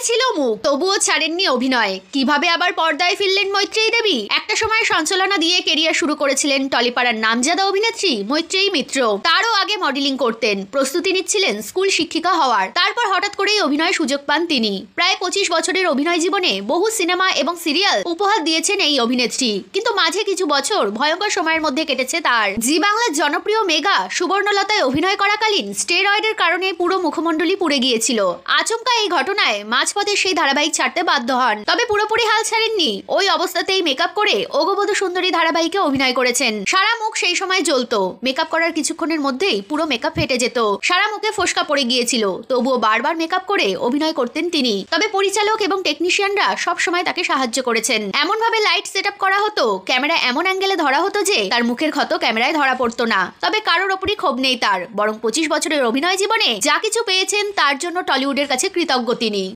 ছিল মুখ, তবুও ছাড়েননি অভিনয়। কিভাবে আবার পর্দায় ফিরলেন মৈত্রেয়ী দেবী? একটা সময় সঞ্চালনা দিয়ে কেরিয়ার শুরু করেছিলেন টলিপাড়ার নামজাদা অভিনেত্রী মৈত্রেয়ী মিত্র। তারও আগে মডেলিং করতেন, প্রস্তুতি নিচ্ছিলেন স্কুল শিক্ষিকা হওয়ার। তারপর হঠাৎ করেই অভিনয় সুযোগ পান তিনি। প্রায় 25 বছরের অভিনয় জীবনে বহু সিনেমা এবং সিরিয়াল উপহার দিয়েছেন এই অভিনেত্রী। কিন্তু মাঝে কিছু বছর ভয়ঙ্কর সময়ের মধ্যে কেটেছে তার। জি বাংলার জনপ্রিয় মেগা সুবর্ণলতায় অভিনয় করাকালীন স্টেরয়েডের কারণে পুরো মুখমণ্ডলী পুড়ে গিয়েছিল। আচমকা এই ঘটনায় মাঝপথে সেই ধারাবাহিক ছাড়তে বাধ্য হন। তবে পুরোপুরি হাল ছাড়েননি। ওই অবস্থাতেই মেকআপ করে অগবধূ সুন্দরী ধারাবাহিকে অভিনয় করেছেন। সারা মুখ সেই সময় জ্বলতো। মেকআপ করার কিছুক্ষণের মধ্যেই পুরো মেকআপ ফেটে যেত, সারা মুখে ফোস্কা পড়ে গিয়েছিল। তবুও বারবার মেকআপ করে অভিনয় করতেন তিনি। তবে পরিচালক এবং টেকনিশিয়ানরা সব সময় তাকে সাহায্য করেছেন। এমন ভাবে লাইট সেট আপ করা হতো, ক্যামেরা এমন অ্যাঙ্গেলে ধরা হতো যে তার মুখের ক্ষত ক্যামেরায় ধরা পড়তো না। তবে কারোর ওপরই ক্ষোভ নেই তার, বরং 25 বছরের অভিনয় জীবনে যা কিছু পেয়েছেন তার জন্য টলিউডের কাছে কৃতজ্ঞ তিনি।